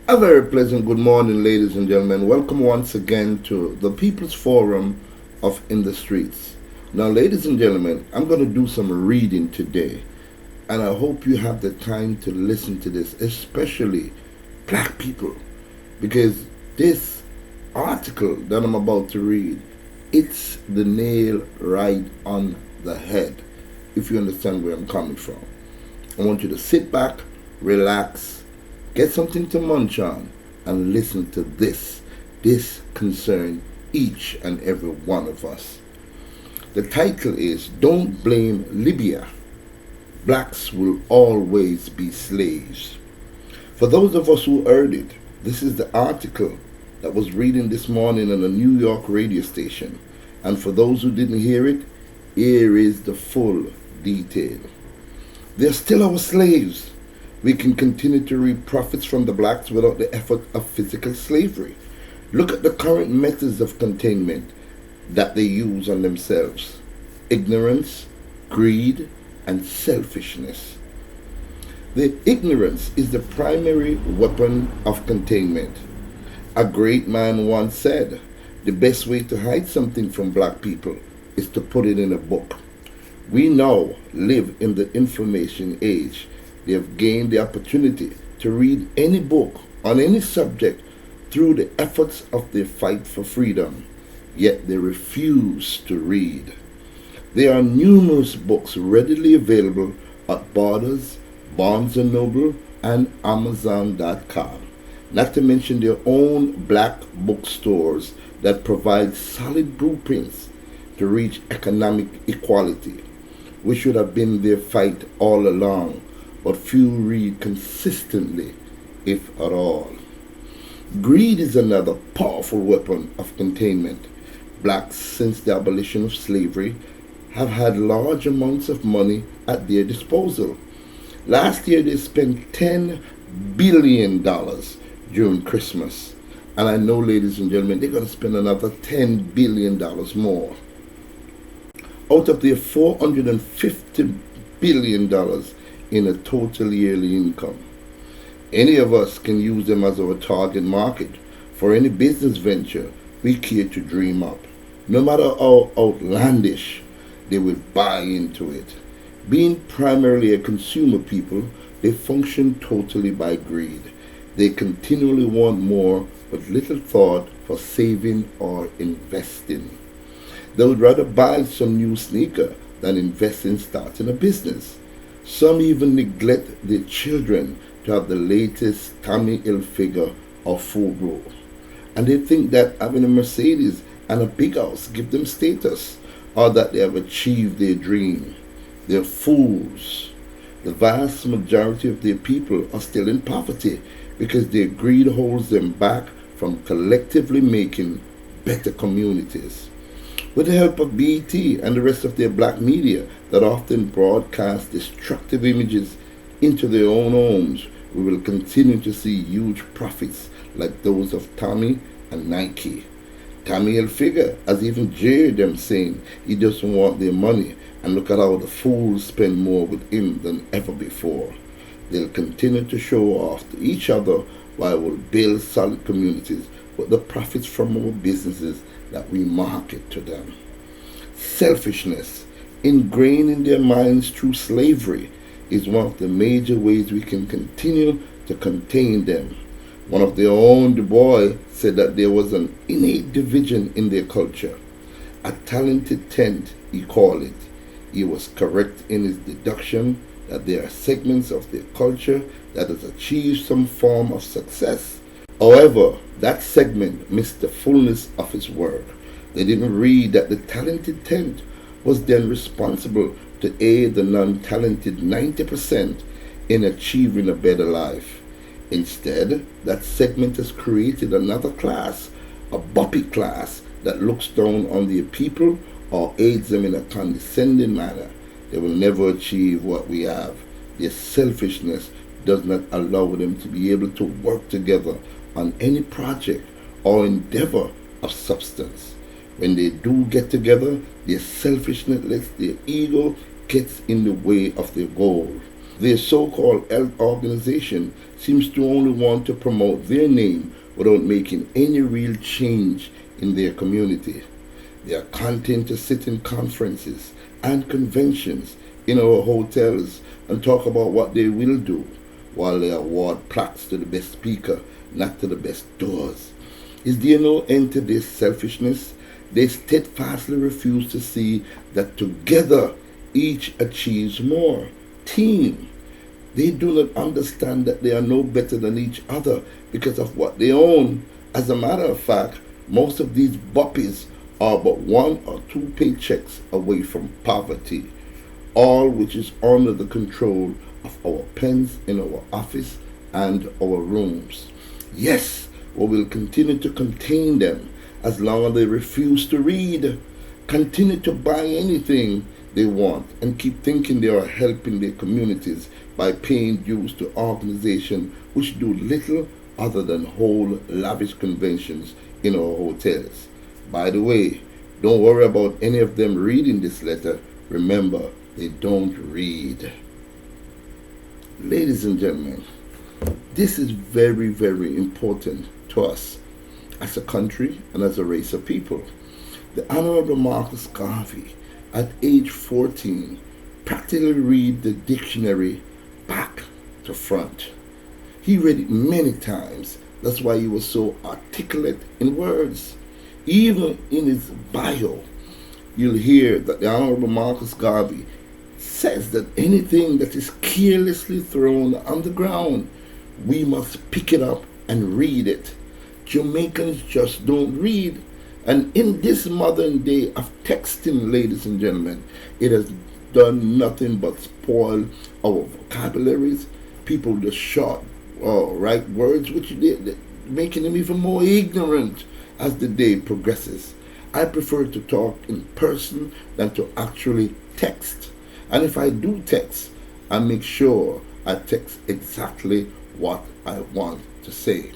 A very pleasant good morning, ladies and gentlemen. Welcome once again to the People's Forum of In the Streets. Now, ladies and gentlemen, I'm going to do some reading today, and I hope you have the time to listen to this, especially black people, because this article that I'm about to read, it's the nail right on the head, if you understand where I'm coming from. I want you to sit back, relax, get something to munch on, and listen to this. This concerns each and every one of us. The title is Don't Blame Libya. Blacks will always be slaves. For those of us who heard it, this is the article that was reading this morning on a New York radio station. And for those who didn't hear it, here is the full detail. They're still our slaves. We can continue to reap profits from the blacks without the effort of physical slavery. Look at the current methods of containment that they use on themselves: ignorance, greed, and selfishness. The ignorance is the primary weapon of containment. A great man once said, the best way to hide something from black people is to put it in a book. We now live in the information age. They have gained the opportunity to read any book on any subject through the efforts of their fight for freedom, yet they refuse to read. There are numerous books readily available at Borders, Barnes & Noble, and Amazon.com, not to mention their own black bookstores that provide solid blueprints to reach economic equality, which should have been their fight all along, but few read consistently, if at all. Greed is another powerful weapon of containment. Blacks, since the abolition of slavery, have had large amounts of money at their disposal. Last year they spent $10 billion during Christmas. And I know, ladies and gentlemen, they're going to spend another $10 billion more. Out of their $450 billion in a total yearly income. Any of us can use them as our target market for any business venture we care to dream up. No matter how outlandish, they will buy into it. Being primarily a consumer people, they function totally by greed. They continually want more with little thought for saving or investing. They would rather buy some new sneaker than invest in starting a business. Some even neglect their children to have the latest Tommy Hilfiger or Fubu. And they think that having a Mercedes and a big house give them status, or that they have achieved their dream. They're fools. The vast majority of their people are still in poverty because their greed holds them back from collectively making better communities. With the help of BET and the rest of their black media that often broadcast destructive images into their own homes, we will continue to see huge profits like those of Tommy and Nike. Tommy Hilfiger has even jeered them, saying he doesn't want their money, and look at how the fools spend more with him than ever before. They'll continue to show off to each other while we'll build solid communities with the profits from our businesses that we market to them. Selfishness, ingrained in their minds through slavery, is one of the major ways we can continue to contain them. One of their own, Du Bois, said that there was an innate division in their culture. A talented tent, he called it. He was correct in his deduction that there are segments of their culture that has achieved some form of success. However, that segment missed the fullness of his work. They didn't read that the talented tent was then responsible to aid the non-talented 90% in achieving a better life. Instead, that segment has created another class, a boppy class, that looks down on their people or aids them in a condescending manner. They will never achieve what we have. Their selfishness does not allow them to be able to work together on any project or endeavor of substance. When they do get together, their selfishness lets their ego gets in the way of their goal. Their so-called health organization seems to only want to promote their name without making any real change in their community. They are content to sit in conferences and conventions in our hotels and talk about what they will do while they award plaques to the best speaker, not to the best doers. Is there no end to this selfishness? They steadfastly refuse to see that together each achieves more. Team. They do not understand that they are no better than each other because of what they own. As a matter of fact, most of these buppies are but 1 or 2 paychecks away from poverty, all which is under the control of our pens in our office and our rooms. Yes, we will continue to contain them as long as they refuse to read, continue to buy anything they want, and keep thinking they are helping their communities by paying dues to organizations which do little other than hold lavish conventions in our hotels. By the way, don't worry about any of them reading this letter. Remember, they don't read. Ladies and gentlemen, this is very, very important to us as a country and as a race of people. The Honorable Marcus Garvey, at age 14, practically read the dictionary back to front. He read it many times. That's why he was so articulate in words. Even in his bio, you'll hear that the Honorable Marcus Garvey says that anything that is carelessly thrown on the ground, we must pick it up and read it. Jamaicans just don't read. And in this modern day of texting, ladies and gentlemen, it has done nothing but spoil our vocabularies. People just short write words, which they making them even more ignorant as the day progresses. I prefer to talk in person than to actually text. And if I do text, I make sure I text exactly what I want to say.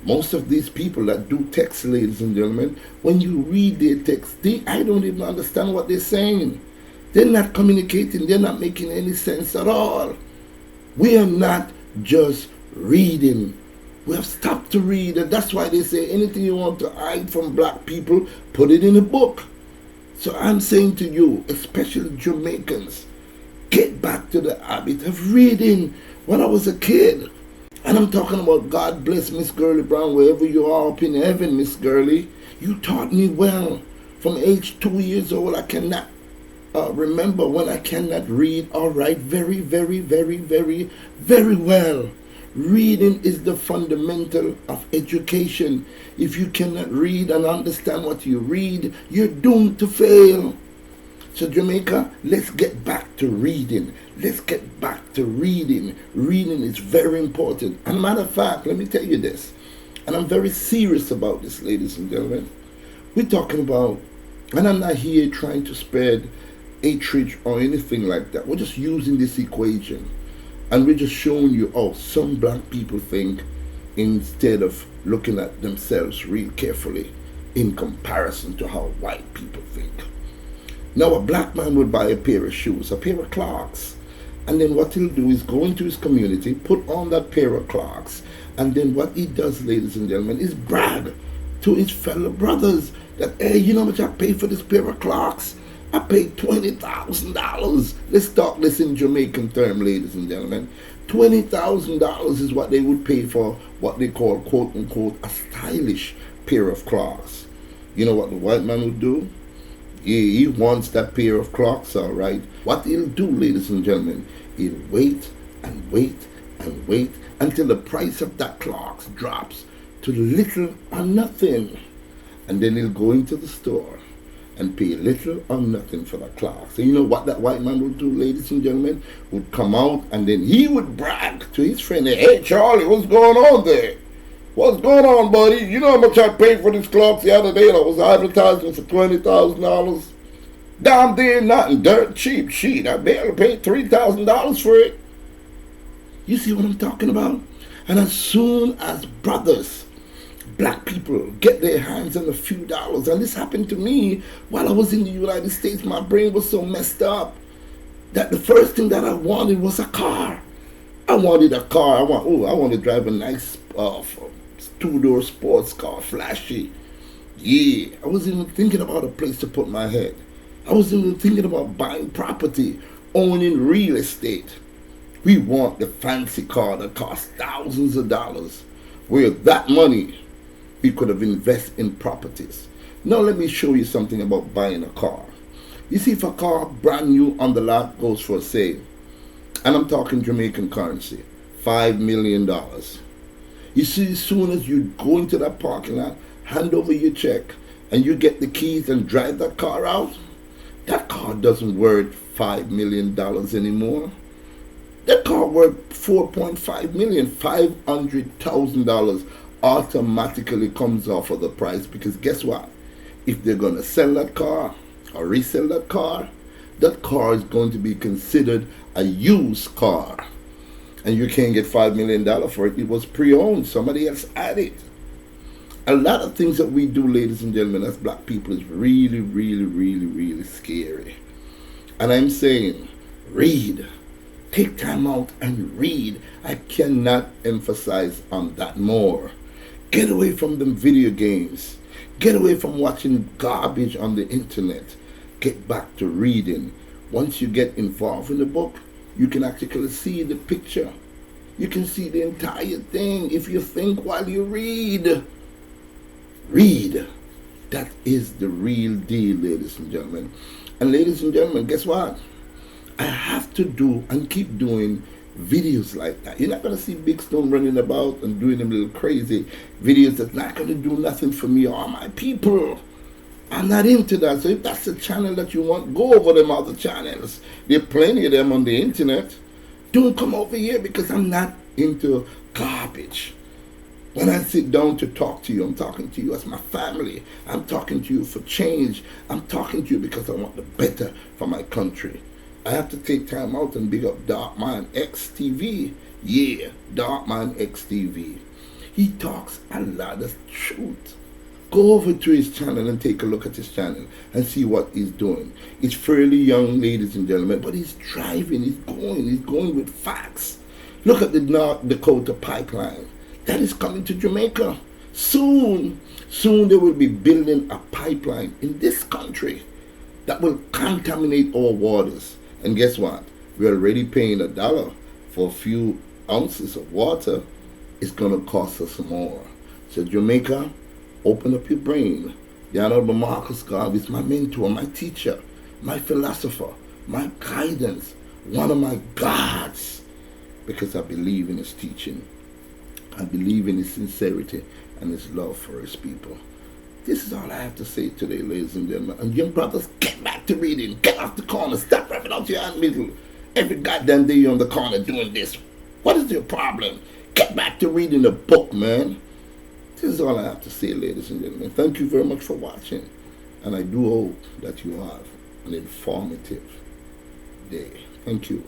Most of these people that do text, ladies and gentlemen, when you read their text, I don't even understand what they're saying. They're not communicating. They're not making any sense at all. We are not just reading. We have stopped to read, and that's why they say anything you want to hide from black people, put it in a book. So I'm saying to you, especially Jamaicans, get back to the habit of reading. When I was a kid, and I'm talking about God bless Miss Gurley Brown, wherever you are up in heaven, Miss Gurley, you taught me well. From age 2 years old, I cannot remember when I cannot read or write very, very, very, very, very well. Reading is the fundamental of education. If you cannot read and understand what you read, you're doomed to fail. So Jamaica, let's get back to reading. Let's get back to reading. Reading is very important. And matter of fact, let me tell you this, and I'm very serious about this, ladies and gentlemen. We're talking about, and I'm not here trying to spread hatred or anything like that. We're just using this equation. And we're just showing you how some black people think instead of looking at themselves real carefully in comparison to how white people think. Now, a black man would buy a pair of shoes, a pair of Clarks, and then what he'll do is go into his community, put on that pair of Clarks, and then what he does, ladies and gentlemen, is brag to his fellow brothers that, hey, you know how much I paid for this pair of Clarks? I paid $20,000. Let's talk this in Jamaican term, ladies and gentlemen. $20,000 is what they would pay for what they call, quote unquote, a stylish pair of Clarks. You know what the white man would do? He wants that pair of Clarks, all right. What he'll do, ladies and gentlemen, he'll wait and wait and wait until the price of that Clarks drops to little or nothing. And then he'll go into the store and pay little or nothing for the Clarks. So you know what that white man would do, ladies and gentlemen? Would come out and then he would brag to his friend, hey, Charlie, what's going on there? What's going on, buddy? You know how much I paid for this Clarks the other day that was advertising for $20,000? Down there, nothing, dirt cheap shit. I barely paid $3,000 for it. You see what I'm talking about? And as soon as brothers, black people, get their hands on a few dollars, and this happened to me while I was in the United States, my brain was so messed up. that the first thing that I wanted was a car. I wanted a car. I want to drive a nice two-door sports car, flashy. Yeah, I wasn't even thinking about a place to put my head. I wasn't even thinking about buying property, owning real estate. We want the fancy car that costs thousands of dollars. With that money, we could have invested in properties. Now let me show you something about buying a car. You see, if a car brand new on the lot goes for sale, and I'm talking Jamaican currency, $5 million. You see, as soon as you go into that parking lot, hand over your check, and you get the keys and drive that car out, that car doesn't worth $5 million anymore. That car worth $4.5 million, $500,000 automatically comes off of the price, because guess what? If they're going to sell that car or resell that car is going to be considered a used car. And you can't get $5 million for it. It was pre-owned. Somebody else had it. A lot of things that we do, ladies and gentlemen, as black people is really, really, really, really scary. And I'm saying, read. Take time out and read. I cannot emphasize on that more. Get away from them video games. Get away from watching garbage on the internet. Get back to reading. Once you get involved in the book, you can actually see the picture. You can see the entire thing if you think while you read. Read. That is the real deal, ladies and gentlemen. And ladies and gentlemen, guess what? I have to do and keep doing videos like that. You're not going to see Big Stone running about and doing them little crazy videos that's not going to do nothing for me or my people. I'm not into that. So if that's the channel that you want, go over them other channels. There are plenty of them on the internet. Don't come over here, because I'm not into garbage. When I sit down to talk to you, I'm talking to you as my family. I'm talking to you for change. I'm talking to you because I want the better for my country. I have to take time out and big up Darkman X TV. Yeah, Darkman X TV. He talks a lot of truth. Go over to his channel and take a look at his channel and see what he's doing. He's fairly young, ladies and gentlemen, but he's driving, he's going with facts. Look at the North Dakota pipeline. That is coming to Jamaica. Soon they will be building a pipeline in this country that will contaminate our waters. And guess what? We're already paying $1 for a few ounces of water. It's going to cost us more. So Jamaica, open up your brain. The Honorable Marcus Garvey is my mentor, my teacher, my philosopher, my guidance, one of my gods, because I believe in his teaching. I believe in his sincerity and his love for his people. This is all I have to say today, ladies and gentlemen. And young brothers, get back to reading. Get off the corner. Stop rapping out your hand middle. Every goddamn day you're on the corner doing this. What is your problem? Get back to reading the book, man. This is all I have to say, ladies and gentlemen. Thank you very much for watching. And I do hope that you have an informative day. Thank you.